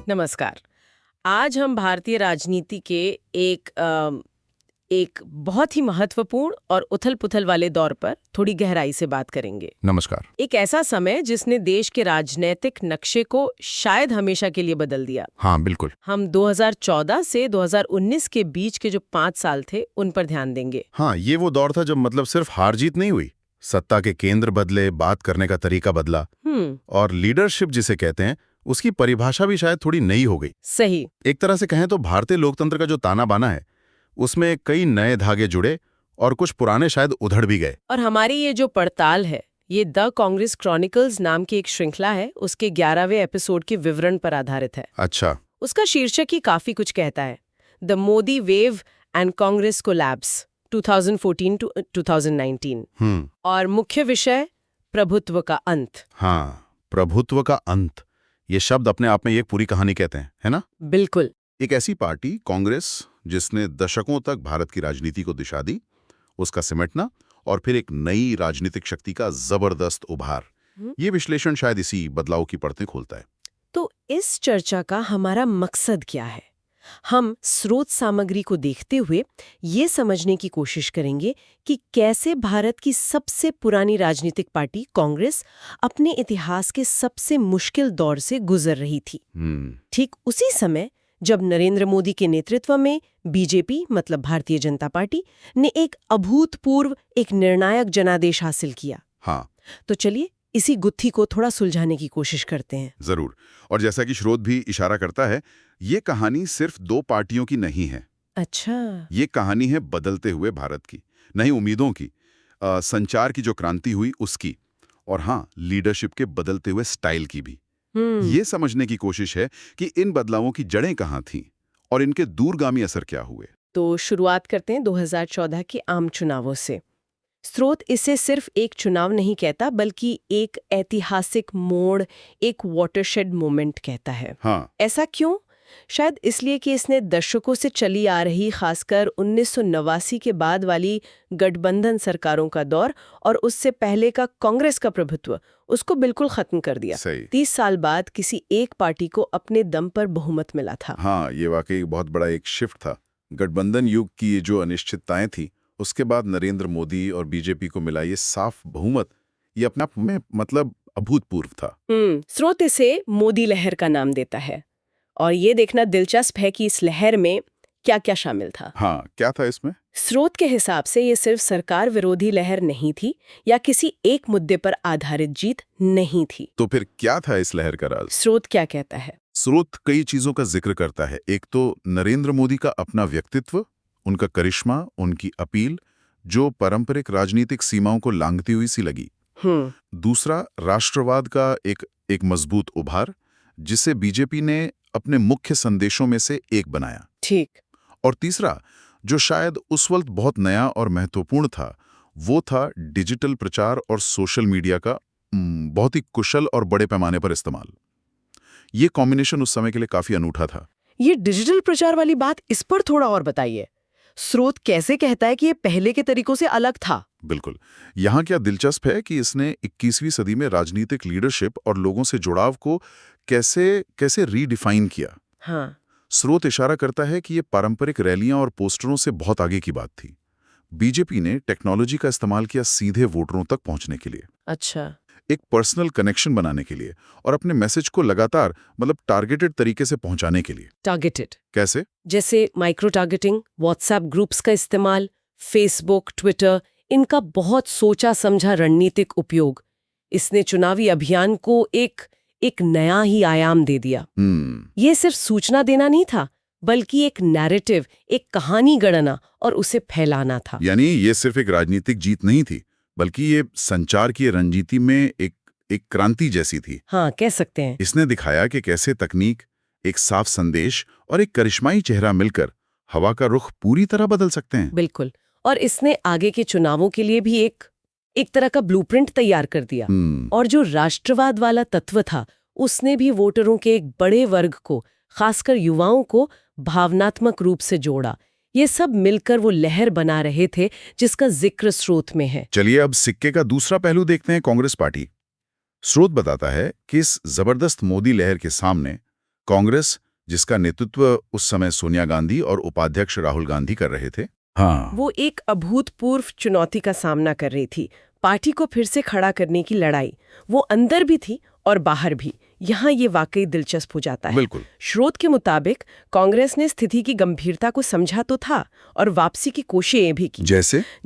नमस्कार। आज हम भारतीय राजनीति के एक बहुत ही महत्वपूर्ण और उथल-पुथल वाले दौर पर थोड़ी गहराई से बात करेंगे। नमस्कार। एक ऐसा समय जिसने देश के राजनीतिक नक्शे को शायद हमेशा के लिए बदल दिया। हाँ, बिल्कुल। हम 2014 से 2019 के बीच के जो 5 साल थे, उन पर ध्यान देंगे। हाँ, ये वो दौर था जब मतलब सिर्फ हार जीत नहीं हुई, सत्ता के केंद्र बदले, बात करने का तरीका बदला और लीडरशिप जिसे कहते हैं उसकी परिभाषा भी शायद थोड़ी नई हो गई। सही। एक तरह से कहें तो भारतीय लोकतंत्र का जो ताना बाना है उसमें कई नए धागे जुड़े और कुछ पुराने शायद उधड़ भी गए। और हमारी ये जो पड़ताल है, ये द कांग्रेस क्रॉनिकल्स नाम की एक श्रृंखला है, उसके 11वें एपिसोड के विवरण पर आधारित है। अच्छा। उसका शीर्षक ही काफी कुछ कहता है, the Modi wave and Congress collapse 2014 to 2019। और मुख्य विषय प्रभुत्व का अंत। हाँ, प्रभुत्व का अंत, ये शब्द अपने आप में एक पूरी कहानी कहते हैं, है ना? बिल्कुल। एक ऐसी पार्टी कांग्रेस जिसने दशकों तक भारत की राजनीति को दिशा दी, उसका सिमटना और फिर एक नई राजनीतिक शक्ति का जबरदस्त उभार, ये विश्लेषण शायद इसी बदलाव की परतें खोलता है। तो इस चर्चा का हमारा मकसद क्या है? हम स्रोत सामग्री को देखते हुए ये समझने की कोशिश करेंगे कि कैसे भारत की सबसे पुरानी राजनीतिक पार्टी कांग्रेस अपने इतिहास के सबसे मुश्किल दौर से गुजर रही थी। ठीक उसी समय जब नरेंद्र मोदी के नेतृत्व में बीजेपी मतलब भारतीय जनता पार्टी ने एक अभूतपूर्व, एक निर्णायक जनादेश हासिल किया। हाँ, तो चलिए इसी गुत्थी को थोड़ा सुलझाने की कोशिश करते हैं। जरूर। और जैसा कि स्रोत भी इशारा करता है, ये कहानी सिर्फ दो पार्टियों की नहीं है। अच्छा। ये कहानी है बदलते हुए भारत की, नई उम्मीदों की, संचार की जो क्रांति हुई उसकी, और हाँ, लीडरशिप के बदलते हुए स्टाइल की भी। ये समझने की कोशिश है कि इन बदलावों की जड़ें कहाँ थीं और इनके दूरगामी असर क्या हुए। तो शुरुआत करते हैं 2014 के आम चुनावों से। स्रोत इसे सिर्फ एक चुनाव नहीं कहता, बल्कि एक ऐतिहासिक मोड़, एक वाटरशेड मोमेंट कहता है। हाँ। ऐसा क्यों? शायद इसलिए कि इसने दशकों से चली आ रही, खासकर 1989 के बाद वाली गठबंधन सरकारों का दौर और उससे पहले का कांग्रेस का प्रभुत्व, उसको बिल्कुल खत्म कर दिया। 30 साल बाद किसी एक पार्टी को अपने दम पर बहुमत मिला था। हाँ, ये वाकई बहुत बड़ा एक शिफ्ट था। गठबंधन युग की ये जो अनिश्चितताएं थी, उसके बाद नरेंद्र मोदी और बीजेपी को मिला ये साफ बहुमत, ये अपने आप में मतलब अभूतपूर्व था। स्रोत इसे मोदी लहर का नाम देता है और ये देखना दिलचस्प है कि इस लहर में क्या क्या शामिल था। हाँ, क्या था इसमें? स्रोत के हिसाब से ये सिर्फ सरकार विरोधी लहर नहीं थी या किसी एक मुद्दे पर आधारित जीत नहीं थी। तो फिर क्या था इस लहर का राज? स्रोत क्या कहता है? स्रोत कई चीजों का जिक्र करता है। एक तो नरेंद्र मोदी का अपना व्यक्तित्व, उनका करिश्मा, उनकी अपील, जो पारंपरिक राजनीतिक सीमाओं को लांघती हुई सी लगी। दूसरा, राष्ट्रवाद का एक मजबूत उभार, जिसे बीजेपी ने अपने मुख्य संदेशों में से एक बनाया। ठीक। और तीसरा, जो शायद उस वक्त बहुत नया और महत्वपूर्ण था, वो था डिजिटल प्रचार और सोशल मीडिया का बहुत ही कुशल और बड़े पैमाने पर इस्तेमाल। ये कॉम्बिनेशन उस समय के लिए काफी अनूठा था। ये डिजिटल प्रचार वाली बात, इस पर थोड़ा और बताइए। स्रोत कैसे कहता है कि ये पहले के तरीकों से अलग था? बिल्कुल। यहाँ क्या दिलचस्प है कि इसने 21वीं सदी में राजनीतिक लीडरशिप और लोगों से जुड़ाव को कैसे रीडिफाइन किया। हाँ। स्रोत इशारा करता है कि ये पारंपरिक रैलियां और पोस्टरों से बहुत आगे की बात थी। बीजेपी ने टेक्नोलॉजी का इस्तेमाल किया सीधे वोटरों तक पहुंचने के लिए। अच्छा। एक पर्सनल कनेक्शन बनाने के लिए और अपने मैसेज को लगातार मतलब टारगेटेड तरीके से पहुंचाने के लिए। टारगेटेड कैसे? जैसे माइक्रो टारगेटिंग, व्हाट्सएप ग्रुप्स का इस्तेमाल, फेसबुक, ट्विटर, इनका बहुत सोचा समझा रणनीतिक उपयोग। इसने चुनावी अभियान को एक नया ही आयाम दे दिया। ये सिर्फ सूचना देना नहीं था, बल्कि एक नैरेटिव, एक कहानी गढ़ना और उसे फैलाना था। यानी ये सिर्फ एक राजनीतिक जीत नहीं थी, बल्कि ये संचार की रणनीति में एक क्रांति जैसी थी। हाँ, कह सकते हैं। इसने दिखाया कि कैसे तकनीक, एक साफ संदेश और एक करिश्माई चेहरा मिलकर हवा का रुख पूरी तरह बदल सकते हैं। बिल्कुल। और इसने आगे के चुनावों के लिए भी एक तरह का ब्लूप्रिंट तैयार कर दिया। और जो राष्ट्रवाद वाला तत्व था, उसने भी वोटरों के एक बड़े वर्ग को, खासकर युवाओं को, भावनात्मक रूप से जोड़ा। ये सब मिलकर वो लहर बना रहे थे जिसका जिक्र स्रोत में है। चलिए अब सिक्के का दूसरा पहलू देखते हैं, कांग्रेस पार्टी। स्रोत बताता है कि इस जबरदस्त मोदी लहर के सामने कांग्रेस, जिसका नेतृत्व उस समय सोनिया गांधी और उपाध्यक्ष राहुल गांधी कर रहे थे, हाँ, वो एक अभूतपूर्व चुनौती का सामना कर रही थी। पार्टी को फिर से खड़ा करने की लड़ाई, वो अंदर भी थी और बाहर भी। यहाँ ये वाकई दिलचस्प हो जाता है। बिल्कुल। स्रोत के मुताबिक कांग्रेस ने स्थिति की गंभीरता को समझा तो था और वापसी की कोशिशें भी की।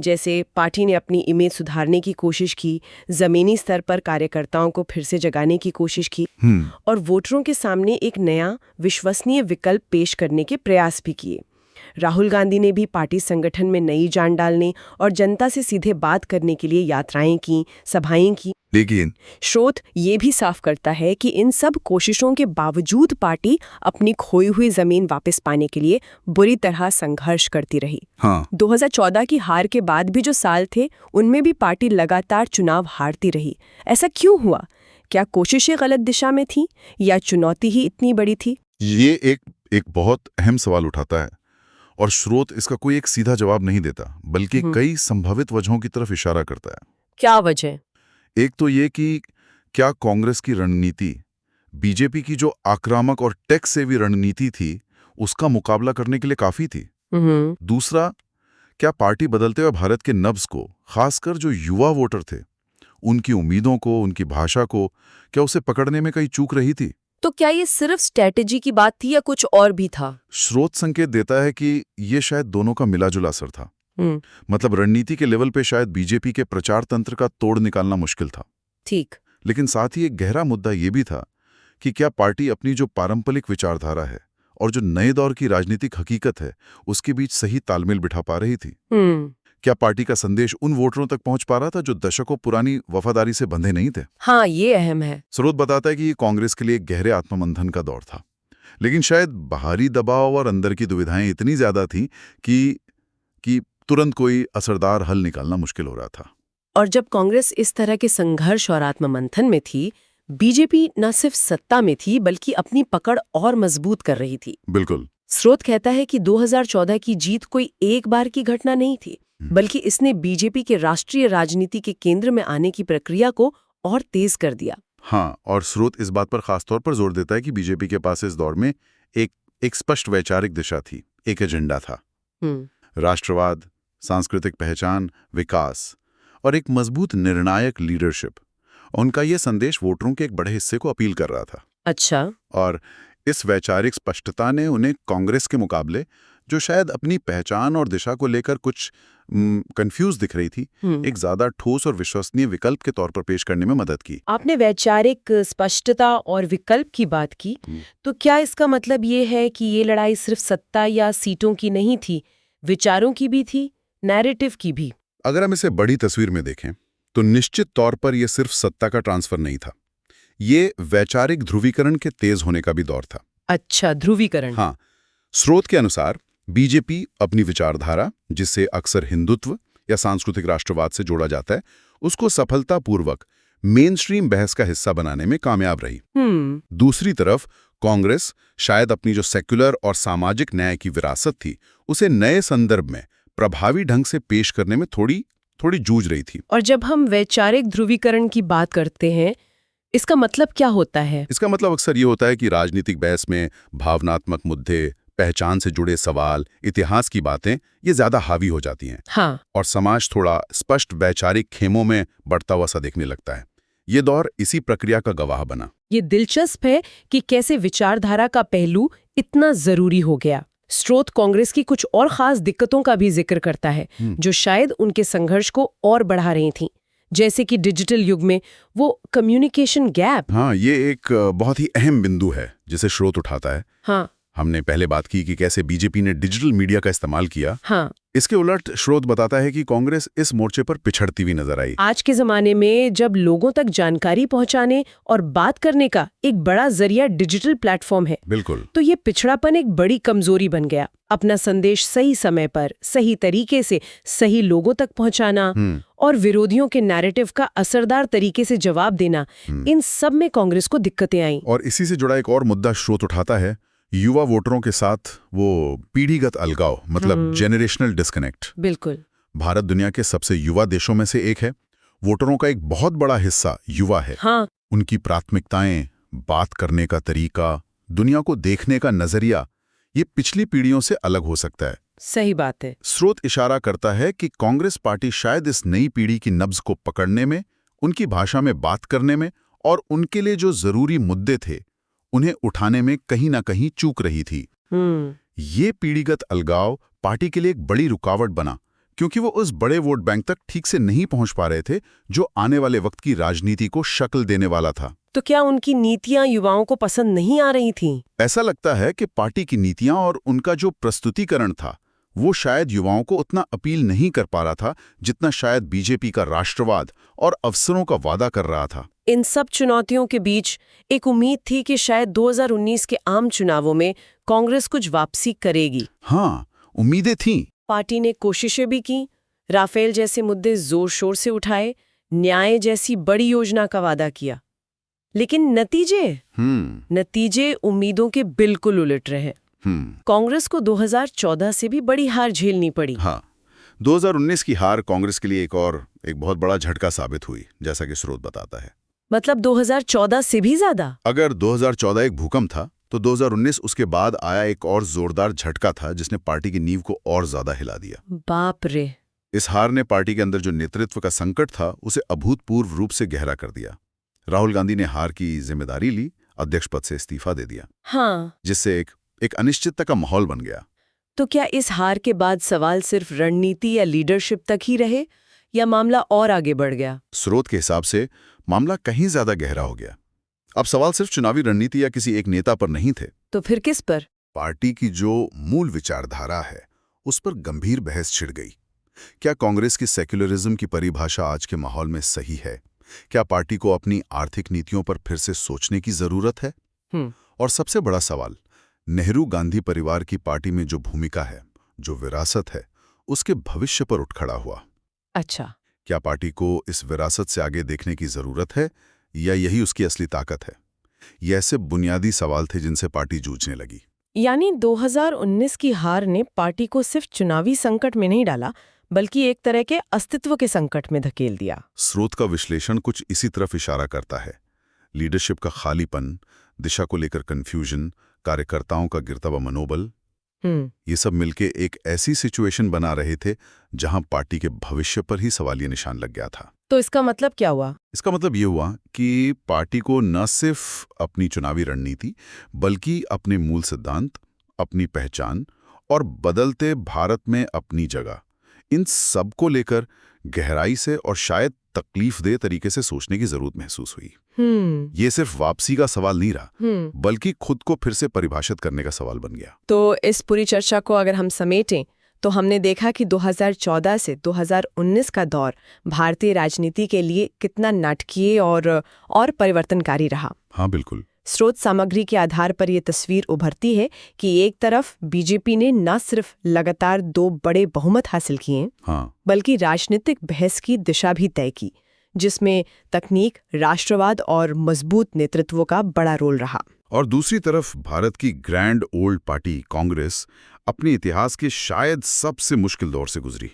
जैसे पार्टी ने अपनी इमेज सुधारने की कोशिश की, जमीनी स्तर पर कार्यकर्ताओं को फिर से जगाने की कोशिश की और वोटरों के सामने एक नया विश्वसनीय विकल्प पेश करने के प्रयास भी किए। राहुल गांधी ने भी पार्टी संगठन में नई जान डालने और जनता से सीधे बात करने के लिए यात्राएं की, सभाएं की। लेकिन स्रोत ये भी साफ करता है कि इन सब कोशिशों के बावजूद पार्टी अपनी खोई हुई जमीन वापस पाने के लिए बुरी तरह संघर्ष करती रही। 2014 की हार के बाद भी जो साल थे, उनमें भी पार्टी लगातार चुनाव हारती रही। ऐसा क्यों हुआ? क्या कोशिशें गलत दिशा में थी या चुनौती ही इतनी बड़ी थी? ये एक बहुत अहम सवाल उठाता है और स्रोत इसका कोई एक सीधा जवाब नहीं देता, बल्कि कई संभावित वजहों की तरफ इशारा करता है। क्या वजह? एक तो ये कि क्या कांग्रेस की रणनीति बीजेपी की जो आक्रामक और टैक्स सेवी रणनीति थी, उसका मुकाबला करने के लिए काफी थी। दूसरा, क्या पार्टी बदलते हुए भारत के नब्ज को, खासकर जो युवा वोटर थे, उनकी उम्मीदों को, उनकी भाषा को, क्या उसे पकड़ने में कहीं चूक रही थी? तो क्या ये सिर्फ स्ट्रैटेजी की बात थी या कुछ और भी था? स्रोत संकेत देता है कि ये शायद दोनों का मिला-जुला असर था। मतलब रणनीति के लेवल पे शायद बीजेपी के प्रचार तंत्र का तोड़ निकालना मुश्किल था। ठीक। लेकिन साथ ही एक गहरा मुद्दा ये भी था कि क्या पार्टी अपनी जो पारंपरिक विचारधारा है और जो नए दौर की राजनीतिक हकीकत है, उसके बीच सही तालमेल बिठा पा रही थी? क्या पार्टी का संदेश उन वोटरों तक पहुंच पा रहा था जो दशकों पुरानी वफादारी से बंधे नहीं थे? हाँ, ये अहम है। स्रोत बताता है कि ये कांग्रेस के लिए एक गहरे आत्ममंथन का दौर था, लेकिन शायद बाहरी दबाव और अंदर की दुविधाएं इतनी ज्यादा थीं कि तुरंत कोई असरदार हल निकालना मुश्किल हो रहा था। और जब कांग्रेस इस तरह के संघर्ष और आत्ममंथन में थी, बीजेपी न सिर्फ सत्ता में थी बल्कि अपनी पकड़ और मजबूत कर रही थी। बिल्कुल। स्रोत कहता है कि 2014 की जीत कोई एक बार की घटना नहीं थी, बल्कि इसने बीजेपी के राष्ट्रीय राजनीति के केंद्र में आने की प्रक्रिया को और तेज कर दिया। हाँ, और स्रोत इस बात पर खासतौर पर जोर देता है कि बीजेपी के पास इस दौर में एक स्पष्ट वैचारिक दिशा थी, एक एजेंडा था। राष्ट्रवाद, सांस्कृतिक पहचान, विकास और एक मजबूत निर्णायक लीडरशिप। उनका यह संदेश वोटरों के एक बड़े हिस्से को अपील कर रहा था। अच्छा। और इस वैचारिक स्पष्टता ने उन्हें कांग्रेस के मुकाबले, जो शायद अपनी पहचान और दिशा को लेकर कुछ कंफ्यूज दिख रही थी, एक ज्यादा ठोस और विश्वसनीय विकल्प के तौर पर पेश करने में मदद की। आपने वैचारिक स्पष्टता और विकल्प की बात की, तो क्या इसका मतलब ये है कि ये लड़ाई सिर्फ सत्ता या सीटों की नहीं थी, विचारों की भी थी, नैरेटिव की भी? अगर हम इसे बड़ी तस्वीर में देखें तो निश्चित तौर पर यह सिर्फ सत्ता का ट्रांसफर नहीं था, ये वैचारिक ध्रुवीकरण के तेज होने का भी दौर था। अच्छा, ध्रुवीकरण। हाँ, स्रोत के अनुसार बीजेपी अपनी विचारधारा, जिसे अक्सर हिंदुत्व या सांस्कृतिक राष्ट्रवाद से जोड़ा जाता है, उसको सफलतापूर्वक मेन स्ट्रीम बहस का हिस्सा बनाने में कामयाब रही। दूसरी तरफ कांग्रेस शायद अपनी जो सेक्युलर और सामाजिक न्याय की विरासत थी, उसे नए संदर्भ में प्रभावी ढंग से पेश करने में थोड़ी जूझ रही थी। और जब हम वैचारिक ध्रुवीकरण की बात करते हैं, इसका मतलब क्या होता है? इसका मतलब अक्सर ये होता है कि राजनीतिक बहस में भावनात्मक मुद्दे, पहचान से जुड़े सवाल, इतिहास की बातें ये ज्यादा हावी हो जाती हैं। हाँ। और समाज थोड़ा स्पष्ट वैचारिक खेमों में बढ़ता हुआ सा देखने लगता है। ये दौर इसी प्रक्रिया का गवाह बना। ये दिलचस्प है कि कैसे विचारधारा का पहलू इतना जरूरी हो गया। स्रोत कांग्रेस की कुछ और खास दिक्कतों का भी जिक्र करता है, जो शायद उनके संघर्ष को और बढ़ा रही थीं, जैसे कि डिजिटल युग में वो कम्युनिकेशन गैप। हाँ, ये एक बहुत ही अहम बिंदु है जिसे स्रोत उठाता है। हाँ, हमने पहले बात की कि कैसे बीजेपी ने डिजिटल मीडिया का इस्तेमाल किया। हाँ। इसके उलट स्रोत बताता है कि कांग्रेस इस मोर्चे पर पिछड़ती हुई नजर आई। आज के जमाने में जब लोगों तक जानकारी पहुंचाने और बात करने का एक बड़ा जरिया डिजिटल प्लेटफॉर्म है, बिल्कुल, तो ये पिछड़ापन एक बड़ी कमजोरी बन गया। अपना संदेश सही समय पर, सही तरीके से, सही लोगों तक पहुंचाना और विरोधियों के नैरेटिव का असरदार तरीके से जवाब देना, इन सब में कांग्रेस को दिक्कतें आईं। और इसी से जुड़ा एक और मुद्दा स्रोत उठाता है, युवा वोटरों के साथ वो पीढ़ीगत अलगाव, मतलब जेनरेशनल डिस्कनेक्ट। बिल्कुल। भारत दुनिया के सबसे युवा देशों में से एक है। वोटरों का एक बहुत बड़ा हिस्सा युवा है। हाँ। उनकी प्राथमिकताएं, बात करने का तरीका, दुनिया को देखने का नजरिया ये पिछली पीढ़ियों से अलग हो सकता है। सही बात है। स्रोत इशारा करता है कि कांग्रेस पार्टी शायद इस नई पीढ़ी की नब्ज को पकड़ने में, उनकी भाषा में बात करने में और उनके लिए जो जरूरी मुद्दे थे उन्हें उठाने में कहीं ना कहीं चूक रही थी। ये पीढ़ीगत अलगाव पार्टी के लिए एक बड़ी रुकावट बना, क्योंकि वो उस बड़े वोट बैंक तक ठीक से नहीं पहुंच पा रहे थे जो आने वाले वक्त की राजनीति को शक्ल देने वाला था। तो क्या उनकी नीतियां युवाओं को पसंद नहीं आ रही थीं? ऐसा लगता है कि पार्टी की नीतियां और उनका जो प्रस्तुतिकरण था वो शायद युवाओं को उतना अपील नहीं कर पा रहा था जितना शायद बीजेपी का राष्ट्रवाद और अवसरों का वादा कर रहा था। इन सब चुनौतियों के बीच एक उम्मीद थी कि शायद 2019 के आम चुनावों में कांग्रेस कुछ वापसी करेगी। हाँ, उम्मीदें थीं। पार्टी ने कोशिशें भी की, राफेल जैसे मुद्दे जोर शोर से उठाए, न्याय जैसी बड़ी योजना का वादा किया, लेकिन नतीजे उम्मीदों के बिल्कुल उलट रहे। कांग्रेस को 2014 से भी बड़ी हार झेलनी पड़ी। हाँ, 2019 की हार कांग्रेस के लिए एक बहुत बड़ा झटका साबित हुई, जैसा कि स्रोत बताता है। मतलब 2014 से भी ज्यादा? अगर 2014 एक भूकंप था, तो 2019 उसके बाद आया एक और जोरदार झटका था जिसने पार्टी की नींव को और ज्यादा हिला दिया। बाप रे! इस हार ने पार्टी के अंदर जो नेतृत्व का संकट था उसे अभूतपूर्व रूप से गहरा कर दिया। राहुल गांधी ने हार की जिम्मेदारी ली, अध्यक्ष पद से इस्तीफा दे दिया। हाँ, जिससे एक अनिश्चितता का माहौल बन गया। तो क्या इस हार के बाद सवाल सिर्फ रणनीति या लीडरशिप तक ही रहे, या मामला और आगे बढ़ गया? स्रोत के हिसाब से मामला कहीं ज्यादा गहरा हो गया। अब सवाल सिर्फ चुनावी रणनीति या किसी एक नेता पर नहीं थे। तो फिर किस पर? पार्टी की जो मूल विचारधारा है उस पर गंभीर बहस छिड़ गई। क्या कांग्रेस की सेक्युलरिज्म की परिभाषा आज के माहौल में सही है? क्या पार्टी को अपनी आर्थिक नीतियों पर फिर से सोचने की जरूरत है? और सबसे बड़ा सवाल, नेहरू गांधी परिवार की पार्टी में जो भूमिका है, जो विरासत है, उसके भविष्य पर उठ खड़ा हुआ। अच्छा, क्या पार्टी को इस विरासत से आगे देखने की जरूरत है या यही उसकी असली ताकत है? ये ऐसे बुनियादी सवाल थे जिनसे पार्टी जूझने लगी। यानी 2019 की हार ने पार्टी को सिर्फ चुनावी संकट में नहीं डाला, बल्कि एक तरह के अस्तित्व के संकट में धकेल दिया। स्रोत का विश्लेषण कुछ इसी तरफ इशारा करता है। लीडरशिप का खालीपन, दिशा को लेकर कंफ्यूजन, कार्यकर्ताओं का गिरता हुआ मनोबल, ये सब मिलके एक ऐसी सिचुएशन बना रहे थे जहां पार्टी के भविष्य पर ही सवालिया निशान लग गया था। तो इसका मतलब क्या हुआ? इसका मतलब ये हुआ कि पार्टी को न सिर्फ अपनी चुनावी रणनीति बल्कि अपने मूल सिद्धांत, अपनी पहचान और बदलते भारत में अपनी जगह, इन सब को लेकर गहराई से और शायद तकलीफदेह तरीके से सोचने की जरूरत महसूस हुई। ये सिर्फ वापसी का सवाल नहीं रहा, बल्कि खुद को फिर से परिभाषित करने का सवाल बन गया। तो इस पूरी चर्चा को अगर हम समेटें तो हमने देखा कि 2014 से 2019 का दौर भारतीय राजनीति के लिए कितना नाटकीय और परिवर्तनकारी रहा। हाँ, बिल्कुल। स्रोत सामग्री के आधार पर यह तस्वीर उभरती है कि एक तरफ बीजेपी ने न सिर्फ लगातार 2 बड़े बहुमत हासिल किए, बल्कि राजनीतिक बहस की दिशा भी तय की, जिसमें तकनीक, राष्ट्रवाद और मजबूत नेतृत्व का बड़ा रोल रहा। और दूसरी तरफ भारत की ग्रैंड ओल्ड पार्टी कांग्रेस अपने इतिहास के शायद सबसे मुश्किल दौर से गुजरी।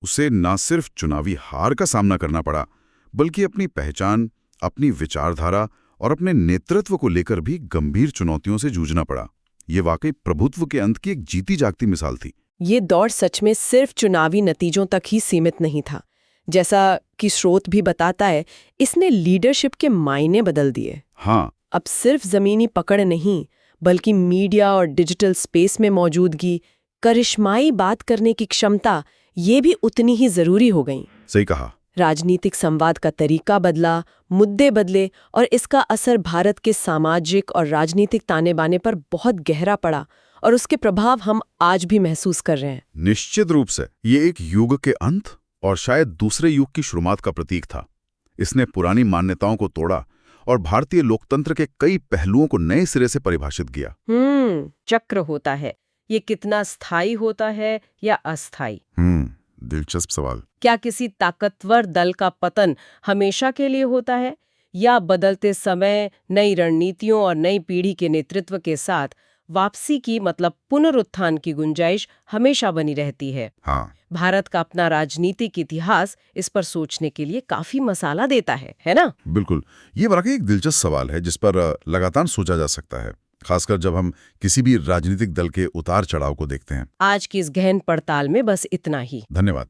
उसे न सिर्फ चुनावी हार का सामना करना पड़ा, बल्कि अपनी पहचान, अपनी विचारधारा और अपने नेतृत्व को लेकर भी गंभीर चुनौतियों से जूझना पड़ा। ये वाकई प्रभुत्व के अंत की एक जीती जागती मिसाल थी। ये दौर सच में सिर्फ चुनावी नतीजों तक ही सीमित नहीं था। जैसा कि स्रोत भी बताता है, इसने लीडरशिप के मायने बदल दिए। अब सिर्फ जमीनी पकड़ नहीं, बल्कि मीडिया और डिजिटल स्पेस में मौजूदगी, करिश्माई बात करने की क्षमता, ये भी उतनी ही जरूरी हो गई। सही कहा। राजनीतिक संवाद का तरीका बदला, मुद्दे बदले और इसका असर भारत के सामाजिक और राजनीतिक ताने बाने पर बहुत गहरा पड़ा और उसके प्रभाव हम आज भी महसूस कर रहे हैं। निश्चित रूप से ये एक युग के अंत और शायद दूसरे युग की शुरुआत का प्रतीक था। इसने पुरानी मान्यताओं को तोड़ा और भारतीय लोकतंत्र के कई पहलुओं को नए सिरे से परिभाषित किया। चक्र होता है, ये कितना स्थायी होता है या अस्थायी? दिलचस्प सवाल। क्या किसी ताकतवर दल का पतन हमेशा के लिए होता है, या बदलते समय, नई रणनीतियों और नई पीढ़ी के नेतृत्व के साथ वापसी की, मतलब पुनरुत्थान की गुंजाइश हमेशा बनी रहती है? भारत का अपना राजनीतिक इतिहास इस पर सोचने के लिए काफी मसाला देता है ना? बिल्कुल, ये वाकई एक दिलचस्प सवाल है जिस पर लगातार सोचा जा सकता है। खासकर जब हम किसी भी राजनीतिक दल के उतार चढ़ाव को देखते हैं। आज की इस गहन पड़ताल में बस इतना ही। धन्यवाद।